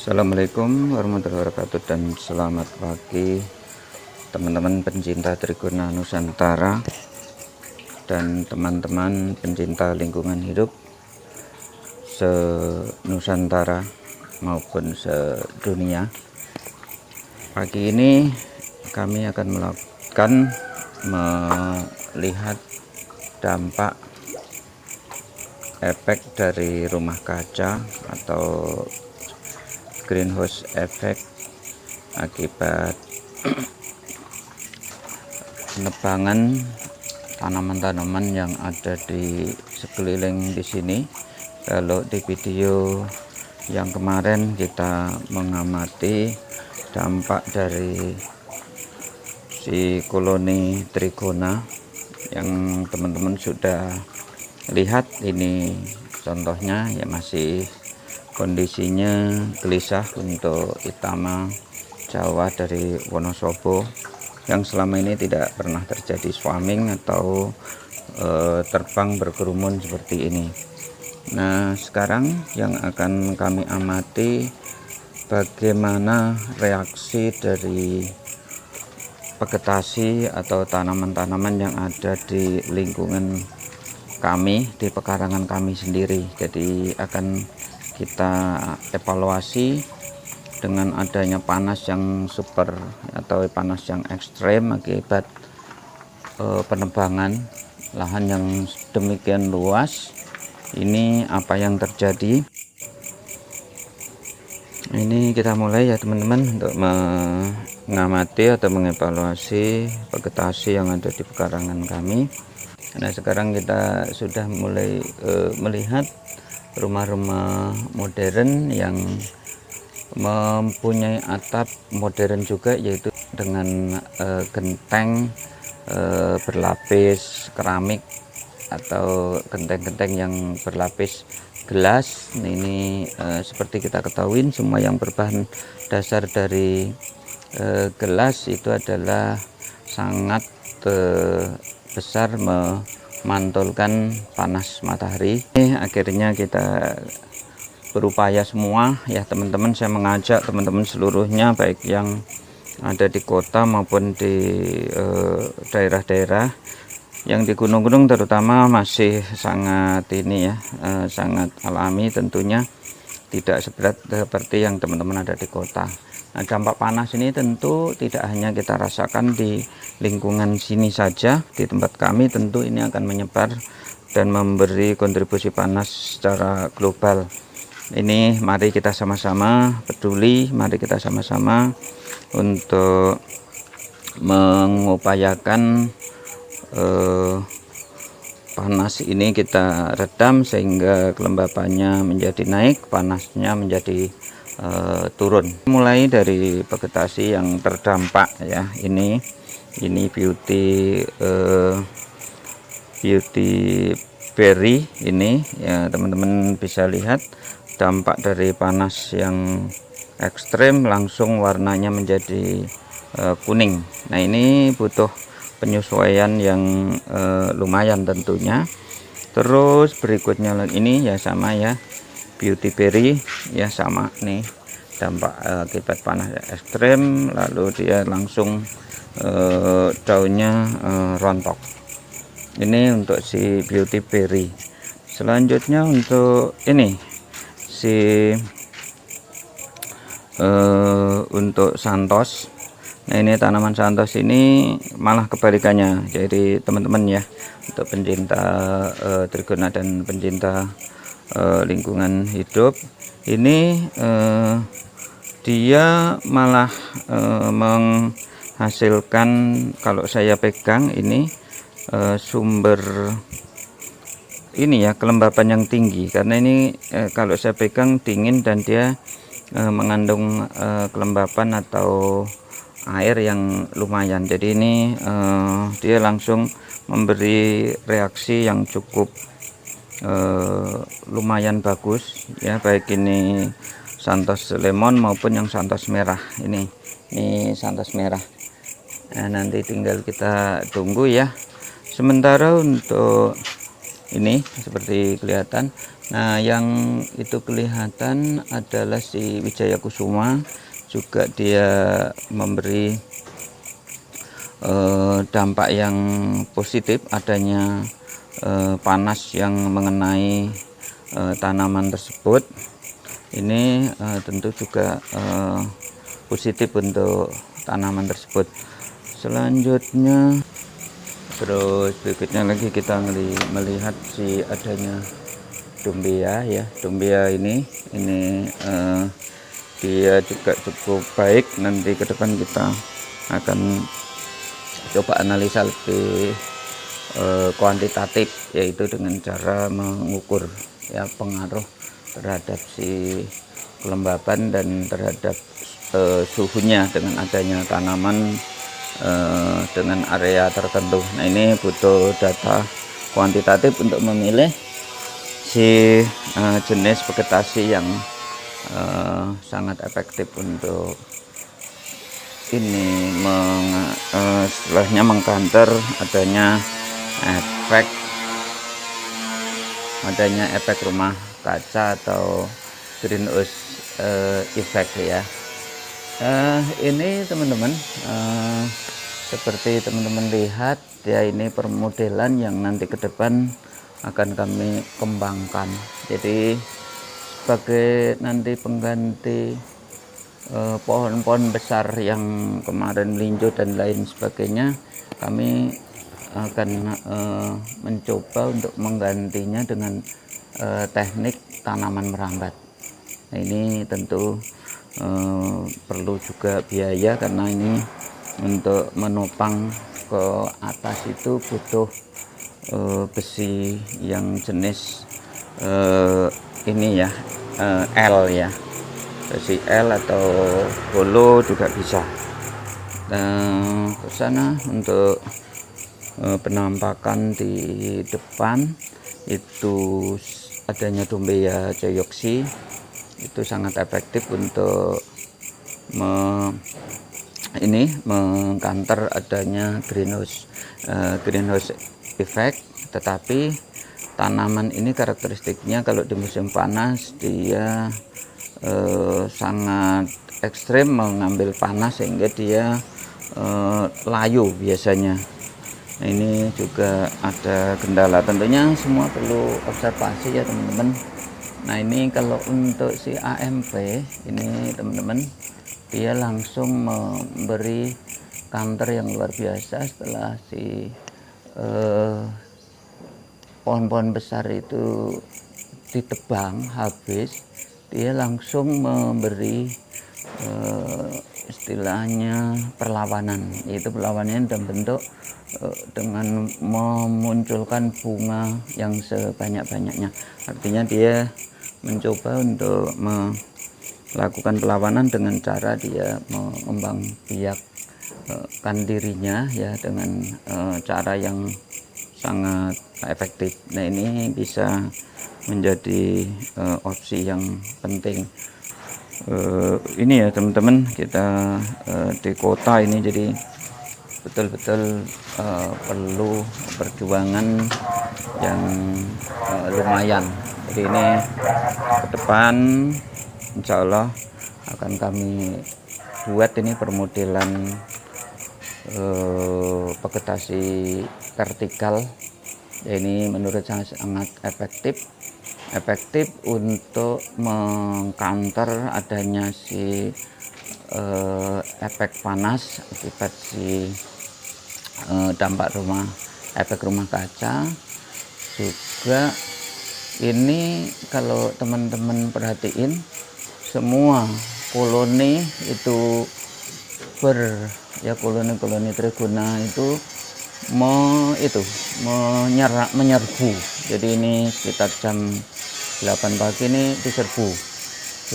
Assalamualaikum warahmatullahi wabarakatuh dan selamat pagi teman-teman pencinta Trigona Nusantara dan teman-teman pencinta lingkungan hidup se-Nusantara maupun sedunia. Pagi ini kami akan melihat dampak efek dari rumah kaca atau greenhouse effect akibat penebangan tanaman-tanaman yang ada di sekeliling di sini. Kalau di video yang kemarin kita mengamati dampak dari si koloni Trigona yang teman-teman sudah lihat, ini contohnya ya, masih kondisinya gelisah untuk Itama Jawa dari Wonosobo yang selama ini tidak pernah terjadi swarming atau terbang berkerumun seperti ini. Nah, sekarang yang akan kami amati bagaimana reaksi dari vegetasi atau tanaman-tanaman yang ada di lingkungan kami, di pekarangan kami sendiri. Jadi akan kita evaluasi dengan adanya panas yang super atau panas yang ekstrem akibat penebangan lahan yang demikian luas. Ini apa yang terjadi. Ini kita mulai ya teman-teman untuk mengamati atau mengevaluasi vegetasi yang ada di pekarangan kami. Nah, sekarang kita sudah mulai melihat rumah-rumah modern yang mempunyai atap modern juga, yaitu dengan genteng berlapis keramik atau genteng-genteng yang berlapis gelas. Ini seperti kita ketahui, semua yang berbahan dasar dari gelas itu adalah sangat besar memantulkan panas matahari. Akhirnya kita berupaya semua ya teman-teman, saya mengajak teman-teman seluruhnya, baik yang ada di kota maupun di daerah-daerah yang di gunung-gunung terutama, masih sangat ini ya, sangat alami tentunya, tidak seberat seperti yang teman-teman ada di kota. Nah, dampak panas ini tentu tidak hanya kita rasakan di lingkungan sini saja, di tempat kami tentu ini akan menyebar dan memberi kontribusi panas secara global. Ini mari kita sama-sama peduli, mari kita sama-sama untuk mengupayakan panas ini kita redam sehingga kelembapannya menjadi naik, panasnya menjadi turun. Mulai dari vegetasi yang terdampak ya, ini beauty berry ini ya teman-teman, bisa lihat dampak dari panas yang ekstrem, langsung warnanya menjadi kuning. Nah, ini butuh penyesuaian yang lumayan tentunya. Terus berikutnya ini ya sama ya, beauty berry ya sama nih, dampak akibat panas ekstrem, lalu dia langsung daunnya rontok. Ini untuk si beauty berry. Selanjutnya untuk ini si untuk santos. Nah, ini tanaman santos ini malah kebalikannya. Jadi teman-teman ya, untuk pencinta Trigona dan pencinta lingkungan hidup, ini dia malah menghasilkan, kalau saya pegang ini sumber ini ya, kelembapan yang tinggi, karena ini kalau saya pegang dingin dan dia mengandung kelembapan atau air yang lumayan. Jadi ini dia langsung memberi reaksi yang cukup lumayan bagus ya, baik ini santos lemon maupun yang santos merah. Ini santos merah. Nah, nanti tinggal kita tunggu ya. Sementara untuk ini seperti kelihatan Nah, yang itu kelihatan adalah si Wijaya Kusuma, juga dia memberi dampak yang positif adanya panas yang mengenai tanaman tersebut. Ini tentu juga positif untuk tanaman tersebut. Selanjutnya, terus berikutnya lagi kita melihat si adanya Dumbia ya. Dumbia ini dia juga cukup baik. Nanti ke depan kita akan coba analisa lebih kuantitatif, yaitu dengan cara mengukur ya pengaruh terhadap si kelembapan dan terhadap suhunya dengan adanya tanaman dengan area tertentu. Nah, ini butuh data kuantitatif untuk memilih si jenis vegetasi yang sangat efektif untuk ini setelahnya mengcounter adanya efek rumah kaca atau greenhouse effect ya. Ini teman-teman, seperti teman-teman lihat ya, ini permodelan yang nanti ke depan akan kami kembangkan. Jadi sebagai nanti pengganti pohon-pohon besar yang kemarin melinjo dan lain sebagainya, kami akan mencoba untuk menggantinya dengan teknik tanaman merambat. Nah, ini tentu perlu juga biaya, karena ini untuk menopang ke atas itu butuh besi yang jenis ini ya, L ya, besi L atau holo juga bisa. Ke sana untuk penampakan di depan itu adanya Dumbia Joyoksi, itu sangat efektif untuk mengcounter adanya greenhouse effect. Tetapi tanaman ini karakteristiknya kalau di musim panas dia sangat ekstrim mengambil panas, sehingga dia layu biasanya. Nah, ini juga ada kendala, tentunya semua perlu observasi ya teman-teman. Nah, ini kalau untuk si AMP ini teman-teman, dia langsung memberi counter yang luar biasa. Setelah si pohon-pohon besar itu ditebang habis, dia langsung memberi istilahnya perlawanan, yaitu perlawanan dalam bentuk dengan memunculkan bunga yang sebanyak-banyaknya. Artinya dia mencoba untuk melakukan perlawanan dengan cara dia mengembang biakkan dirinya ya, dengan cara yang sangat efektif. Nah, ini bisa menjadi opsi yang penting. Ini ya teman-teman, kita di kota ini jadi betul-betul perlu perjuangan yang lumayan. Jadi ini ke depan insya Allah akan kami buat ini permodelan vegetasi vertikal. Ini menurut saya sangat efektif untuk mengcounter adanya si efek panas akibat si dampak efek rumah kaca. Juga ini kalau teman-teman perhatiin, semua koloni itu koloni trigona itu menyerbu. Jadi ini sekitar jam 8 pagi ini diserbu,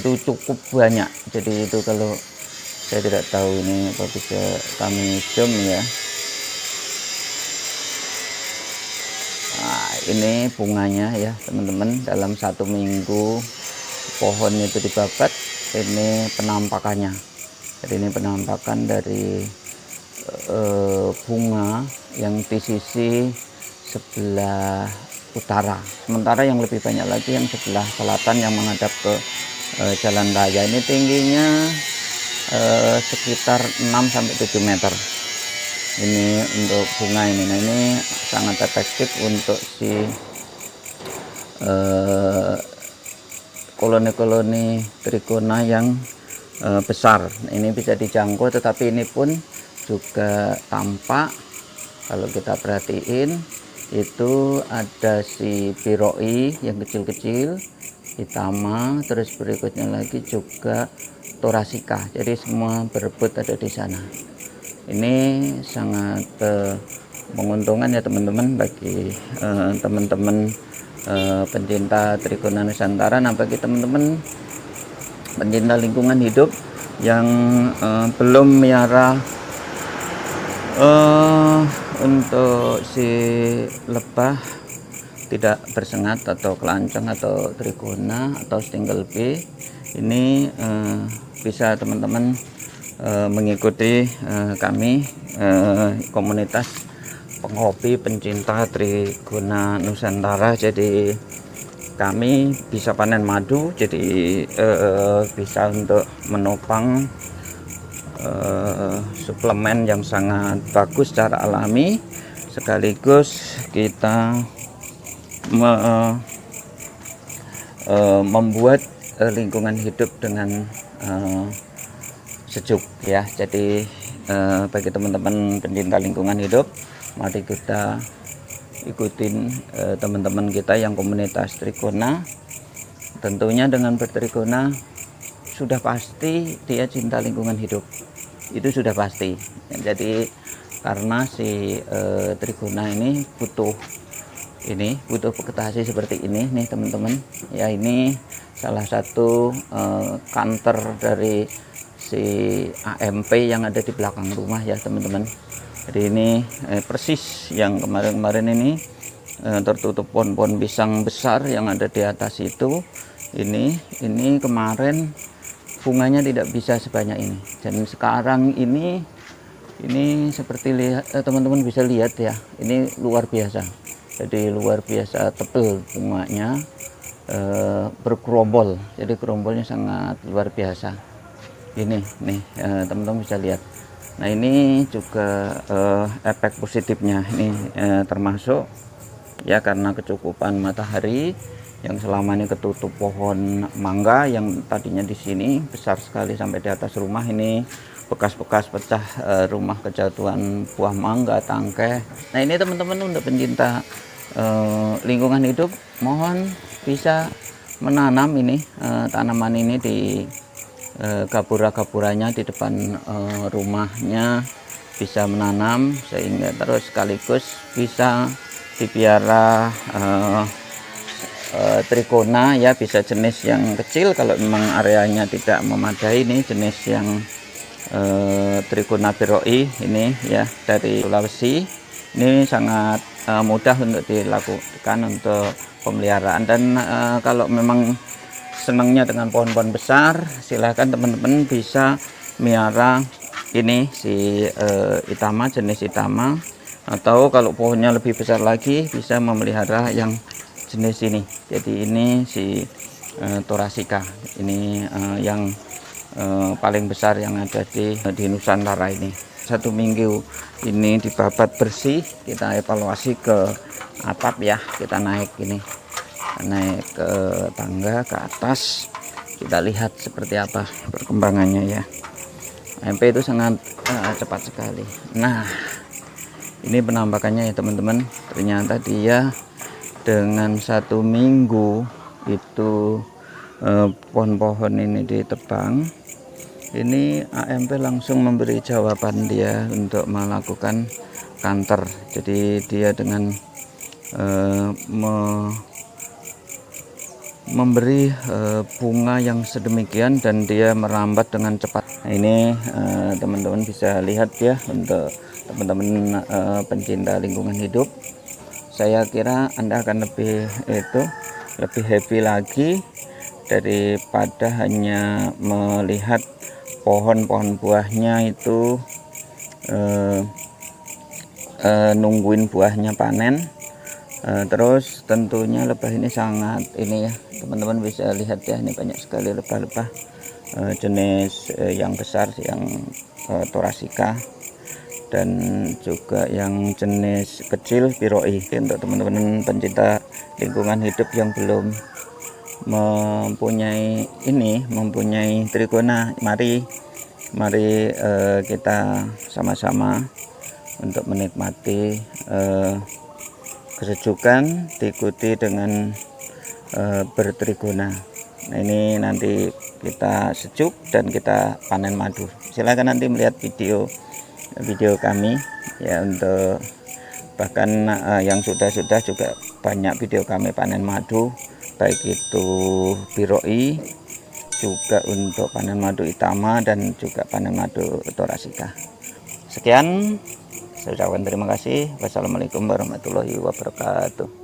itu cukup banyak. Jadi itu kalau saya tidak tahu ini apa bisa kami zoom ya. Nah, ini bunganya ya teman-teman, dalam 1 minggu pohon itu dibabat. Ini penampakannya. Jadi ini penampakan dari bunga yang di sisi sebelah utara. Sementara yang lebih banyak lagi yang sebelah selatan yang menghadap ke jalan raya. Ini tingginya sekitar 6-7 meter. Ini untuk bunga ini. Nah, ini sangat efektif untuk si koloni-koloni trigona yang besar. Ini bisa dijangkau, tetapi ini pun juga tampak kalau kita perhatiin itu ada si piroi yang kecil-kecil, Itama, terus berikutnya lagi juga Thoracea. Jadi semua berebut ada di sana. Ini sangat menguntungkan ya teman-teman bagi teman-teman pencinta Trigona nusantara. Nah, bagi teman-teman pencinta lingkungan hidup yang belum miara untuk si lebah tidak bersengat atau kelanceng atau Trigona atau Stingle bee, ini bisa teman-teman mengikuti kami komunitas penghobi pencinta Trigona nusantara. Jadi kami bisa panen madu, jadi bisa untuk menopang suplemen yang sangat bagus secara alami, sekaligus kita membuat lingkungan hidup dengan sejuk ya. Jadi bagi teman-teman pencinta lingkungan hidup, mari kita ikutin teman-teman kita yang komunitas Trigona. Tentunya dengan bertrigona sudah pasti dia cinta lingkungan hidup, itu sudah pasti. Jadi karena si Trigona ini butuh vegetasi seperti ini nih teman-teman ya. Ini salah satu kantor dari si AMP yang ada di belakang rumah ya teman-teman. Jadi ini persis yang kemarin-kemarin ini tertutup pohon-pohon pisang besar yang ada di atas itu. Ini kemarin bunganya tidak bisa sebanyak ini, dan sekarang ini seperti teman-teman bisa lihat ya, ini luar biasa. Jadi luar biasa tebal bunganya, bergerombol. Jadi gerombolnya sangat luar biasa. Ini nih teman-teman bisa lihat. Nah, ini juga efek positifnya ini termasuk ya, karena kecukupan matahari yang selama ini ketutup pohon mangga yang tadinya di sini besar sekali sampai di atas rumah. Ini bekas-bekas pecah rumah kejatuhan buah mangga, tangkai. Nah, ini teman-teman untuk pencinta lingkungan hidup, mohon bisa menanam ini tanaman ini di gapura-gapuranya di depan rumahnya, bisa menanam sehingga terus sekaligus bisa dipiara Trigona ya. Bisa jenis yang kecil kalau memang areanya tidak memadai. Ini jenis yang Trigona piroi ini ya, dari Sulawesi. Ini sangat mudah untuk dilakukan untuk pemeliharaan, dan kalau memang senangnya dengan pohon-pohon besar, silahkan teman-teman bisa miara ini si Itama, jenis Itama, atau kalau pohonnya lebih besar lagi bisa memelihara yang jenis ini. Jadi ini si Thoracea, ini yang paling besar yang ada di Nusantara ini. 1 minggu ini dibabat bersih, kita evaluasi ke atap ya, kita naik ke tangga ke atas, kita lihat seperti apa perkembangannya ya. MP itu sangat cepat sekali. Nah, ini penampakannya ya teman-teman. Ternyata dia dengan 1 minggu itu pohon-pohon ini ditebang. Ini AMP langsung memberi jawaban dia untuk melakukan kanter. Jadi dia dengan memberi bunga yang sedemikian, dan dia merambat dengan cepat. Nah, ini teman-teman bisa lihat ya, untuk teman-teman pencinta lingkungan hidup, saya kira Anda akan lebih happy lagi daripada hanya melihat pohon-pohon buahnya itu nungguin buahnya panen. Terus tentunya lebah ini sangat ini ya teman-teman, bisa lihat ya, ini banyak sekali lebah-lebah jenis yang besar, yang Thoracica, dan juga yang jenis kecil Piroi. Untuk teman-teman pencinta lingkungan hidup yang belum mempunyai trigona, mari kita sama-sama untuk menikmati kesejukan, diikuti dengan bertrigona. Nah, ini nanti kita sejuk dan kita panen madu. Silakan nanti melihat video kami ya, untuk bahkan yang sudah juga banyak video kami panen madu, baik itu Piroi, juga untuk panen madu Itama, dan juga panen madu Thoracica. Sekian, saya ucapkan terima kasih. Wassalamualaikum warahmatullahi wabarakatuh.